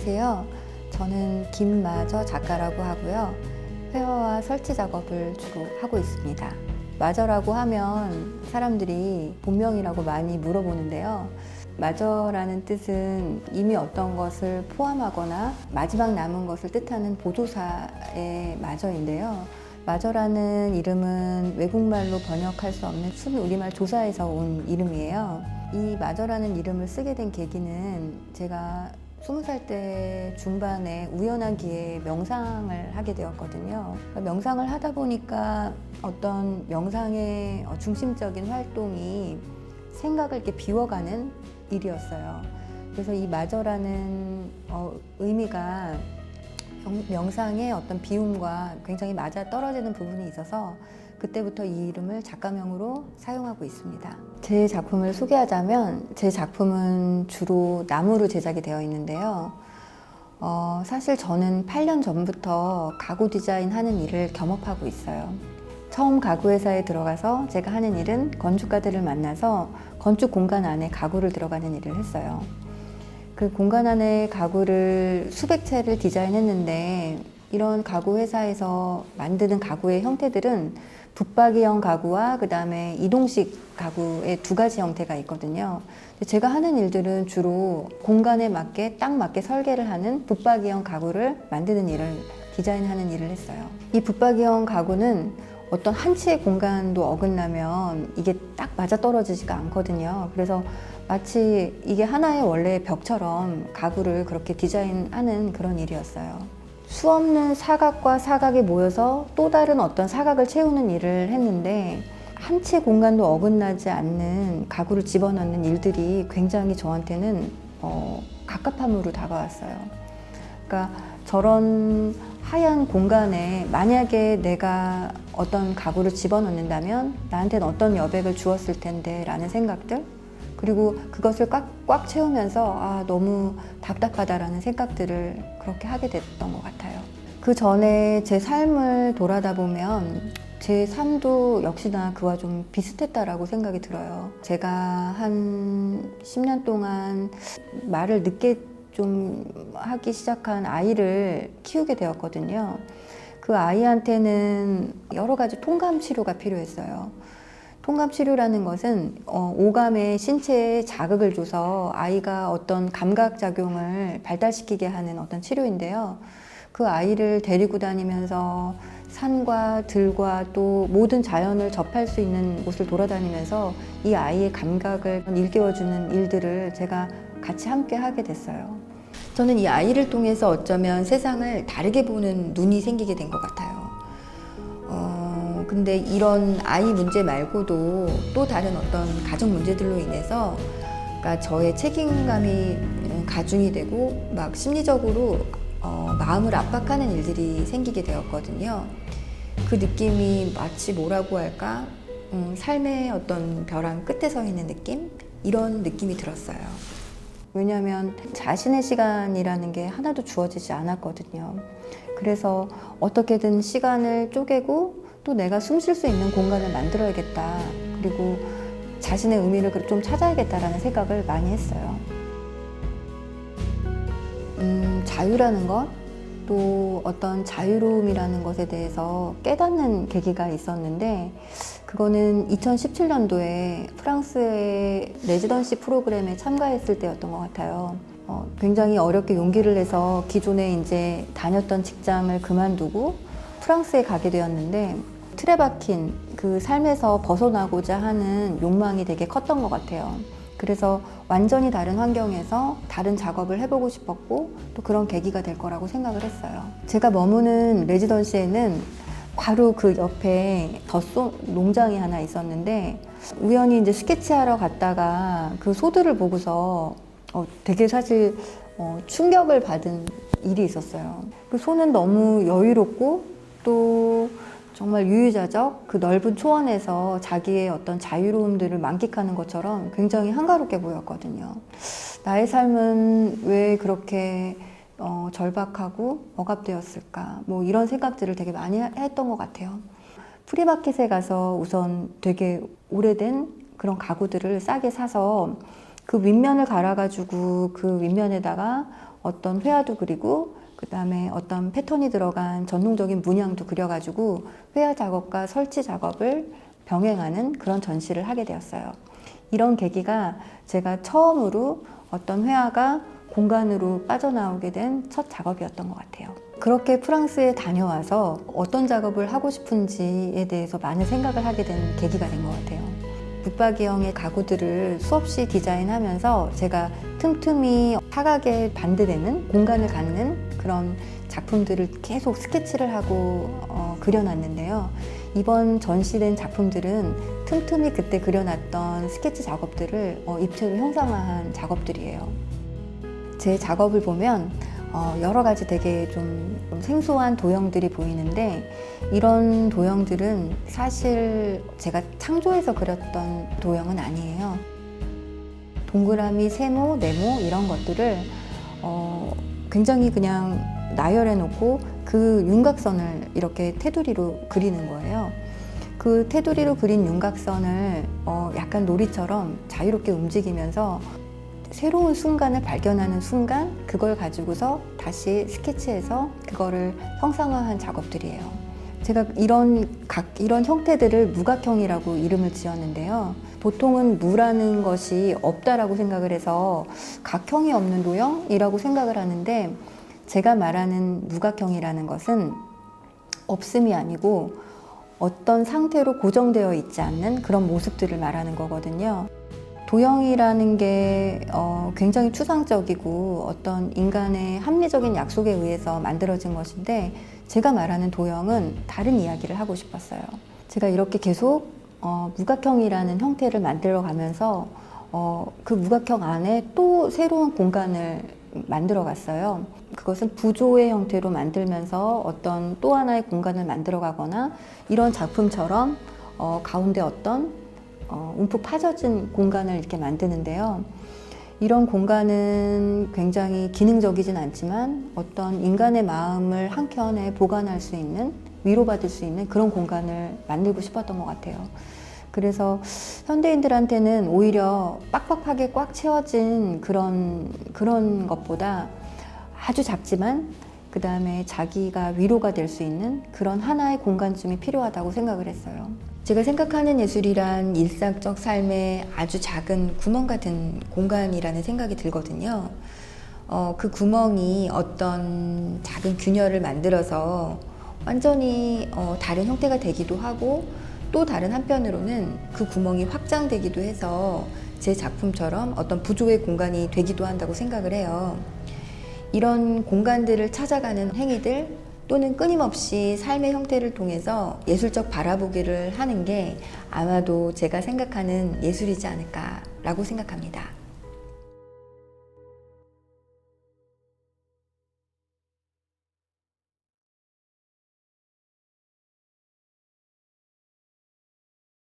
안녕하세요. 저는 김마저 작가라고 하고요. 회화와 설치 작업을 주로 하고 있습니다. 마저라고 하면 사람들이 본명이라고 많이 물어보는데요. 마저라는 뜻은 이미 어떤 것을 포함하거나 마지막 남은 것을 뜻하는 보조사의 마저인데요. 마저라는 이름은 외국말로 번역할 수 없는 순 우리말 조사에서 온 이름이에요. 이 마저라는 이름을 쓰게 된 계기는 제가 20살 때 중반에 우연한 기회에 명상을 하게 되었거든요. 명상을 하다 보니까 어떤 명상의 중심적인 활동이 생각을 이렇게 비워가는 일이었어요. 그래서 이 마저라는 의미가 명상의 어떤 비움과 굉장히 맞아 떨어지는 부분이 있어서 그때부터 이 이름을 작가명으로 사용하고 있습니다. 제 작품을 소개하자면 제 작품은 주로 나무로 제작이 되어 있는데요. 사실 저는 8년 전부터 가구 디자인 하는 일을 겸업하고 있어요. 처음 가구 회사에 들어가서 제가 하는 일은 건축가들을 만나서 건축 공간 안에 가구를 들어가는 일을 했어요. 그 공간 안에 가구를 수백 채를 디자인했는데 이런 가구 회사에서 만드는 가구의 형태들은 붙박이형 가구와 그 다음에 이동식 가구의 두 가지 형태가 있거든요. 제가 하는 일들은 주로 공간에 맞게 딱 맞게 설계를 하는 붙박이형 가구를 만드는 일을 디자인하는 일을 했어요. 이 붙박이형 가구는 어떤 한 채의 공간도 어긋나면 이게 딱 맞아 떨어지지가 않거든요. 그래서 마치 이게 하나의 원래 벽처럼 가구를 그렇게 디자인하는 그런 일이었어요. 수없는 사각과 사각이 모여서 또 다른 어떤 사각을 채우는 일을 했는데 한 채 공간도 어긋나지 않는 가구를 집어넣는 일들이 굉장히 저한테는 갑갑함으로 다가왔어요. 그러니까 저런 하얀 공간에 만약에 내가 어떤 가구를 집어넣는다면 나한테는 어떤 여백을 주었을 텐데 라는 생각들, 그리고 그것을 꽉 채우면서 너무 답답하다라는 생각들을 그렇게 하게 됐던 것 같아요. 그 전에 제 삶을 돌아다 보면 제 삶도 역시나 그와 좀 비슷했다라고 생각이 들어요. 제가 한 10년 동안 말을 늦게 좀 하기 시작한 아이를 키우게 되었거든요. 그 아이한테는 여러 가지 통감 치료가 필요했어요. 통감 치료라는 것은 오감의 신체에 자극을 줘서 아이가 어떤 감각 작용을 발달시키게 하는 어떤 치료인데요. 그 아이를 데리고 다니면서 산과 들과 또 모든 자연을 접할 수 있는 곳을 돌아다니면서 이 아이의 감각을 일깨워주는 일들을 제가 같이 함께 하게 됐어요. 저는 이 아이를 통해서 어쩌면 세상을 다르게 보는 눈이 생기게 된 것 같아요. 근데 이런 아이 문제 말고도 또 다른 어떤 가정 문제들로 인해서 그러니까 저의 책임감이 가중이 되고 막 심리적으로 마음을 압박하는 일들이 생기게 되었거든요. 그 느낌이 마치 뭐라고 할까? 삶의 어떤 벼랑 끝에 서 있는 느낌? 이런 느낌이 들었어요. 왜냐하면 자신의 시간이라는 게 하나도 주어지지 않았거든요. 그래서 어떻게든 시간을 쪼개고 또 내가 숨 쉴 수 있는 공간을 만들어야겠다. 그리고 자신의 의미를 좀 찾아야겠다라는 생각을 많이 했어요. 자유라는 것, 또 어떤 자유로움이라는 것에 대해서 깨닫는 계기가 있었는데 그거는 2017년도에 프랑스의 레지던시 프로그램에 참가했을 때였던 것 같아요. 굉장히 어렵게 용기를 내서 기존에 이제 다녔던 직장을 그만두고 프랑스에 가게 되었는데 틀에 박힌 그 삶에서 벗어나고자 하는 욕망이 되게 컸던 것 같아요. 그래서 완전히 다른 환경에서 다른 작업을 해보고 싶었고 또 그런 계기가 될 거라고 생각을 했어요. 제가 머무는 레지던시에는 바로 그 옆에 덧소 농장이 하나 있었는데 우연히 이제 스케치하러 갔다가 그 소들을 보고서 되게 사실 충격을 받은 일이 있었어요. 그 소는 너무 여유롭고 또 정말 유유자적 그 넓은 초원에서 자기의 어떤 자유로움들을 만끽하는 것처럼 굉장히 한가롭게 보였거든요. 나의 삶은 왜 그렇게 절박하고 억압되었을까? 뭐 이런 생각들을 되게 많이 했던 것 같아요. 프리마켓에 가서 우선 되게 오래된 그런 가구들을 싸게 사서 그 윗면을 갈아가지고 그 윗면에다가 어떤 회화도 그리고 그 다음에 어떤 패턴이 들어간 전통적인 문양도 그려가지고 회화 작업과 설치 작업을 병행하는 그런 전시를 하게 되었어요. 이런 계기가 제가 처음으로 어떤 회화가 공간으로 빠져나오게 된 첫 작업이었던 것 같아요. 그렇게 프랑스에 다녀와서 어떤 작업을 하고 싶은지에 대해서 많은 생각을 하게 된 계기가 된 것 같아요. 붙박이형의 가구들을 수없이 디자인하면서 제가 틈틈이 사각에 반대되는 공간을 갖는 그런 작품들을 계속 스케치를 하고 그려놨는데요. 이번 전시된 작품들은 틈틈이 그때 그려놨던 스케치 작업들을 입체로 형상화한 작업들이에요. 제 작업을 보면 여러 가지 되게 좀 생소한 도형들이 보이는데, 이런 도형들은 사실 제가 창조해서 그렸던 도형은 아니에요. 동그라미, 세모, 네모 이런 것들을 굉장히 그냥 나열해 놓고 그 윤곽선을 이렇게 테두리로 그리는 거예요. 그 테두리로 그린 윤곽선을 약간 놀이처럼 자유롭게 움직이면서 새로운 순간을 발견하는 순간, 그걸 가지고서 다시 스케치해서 그거를 형상화한 작업들이에요. 제가 이런 형태들을 무각형이라고 이름을 지었는데요. 보통은 무라는 것이 없다라고 생각을 해서 각형이 없는 도형이라고 생각을 하는데, 제가 말하는 무각형이라는 것은 없음이 아니고 어떤 상태로 고정되어 있지 않는 그런 모습들을 말하는 거거든요. 도형이라는 게 굉장히 추상적이고 어떤 인간의 합리적인 약속에 의해서 만들어진 것인데, 제가 말하는 도형은 다른 이야기를 하고 싶었어요. 제가 이렇게 계속 무각형이라는 형태를 만들어 가면서 그 무각형 안에 또 새로운 공간을 만들어 갔어요. 그것은 부조의 형태로 만들면서 어떤 또 하나의 공간을 만들어 가거나, 이런 작품처럼 가운데 어떤 움푹 파져진 공간을 이렇게 만드는데요. 이런 공간은 굉장히 기능적이진 않지만 어떤 인간의 마음을 한켠에 보관할 수 있는, 위로받을 수 있는 그런 공간을 만들고 싶었던 것 같아요. 그래서 현대인들한테는 오히려 빡빡하게 꽉 채워진 그런 것보다 아주 작지만 그 다음에 자기가 위로가 될 수 있는 그런 하나의 공간쯤이 필요하다고 생각을 했어요. 제가 생각하는 예술이란 일상적 삶의 아주 작은 구멍 같은 공간이라는 생각이 들거든요. 그 구멍이 어떤 작은 균열을 만들어서 완전히 다른 형태가 되기도 하고, 또 다른 한편으로는 그 구멍이 확장되기도 해서 제 작품처럼 어떤 부조의 공간이 되기도 한다고 생각을 해요. 이런 공간들을 찾아가는 행위들, 또는 끊임없이 삶의 형태를 통해서 예술적 바라보기를 하는 게 아마도 제가 생각하는 예술이지 않을까라고 생각합니다.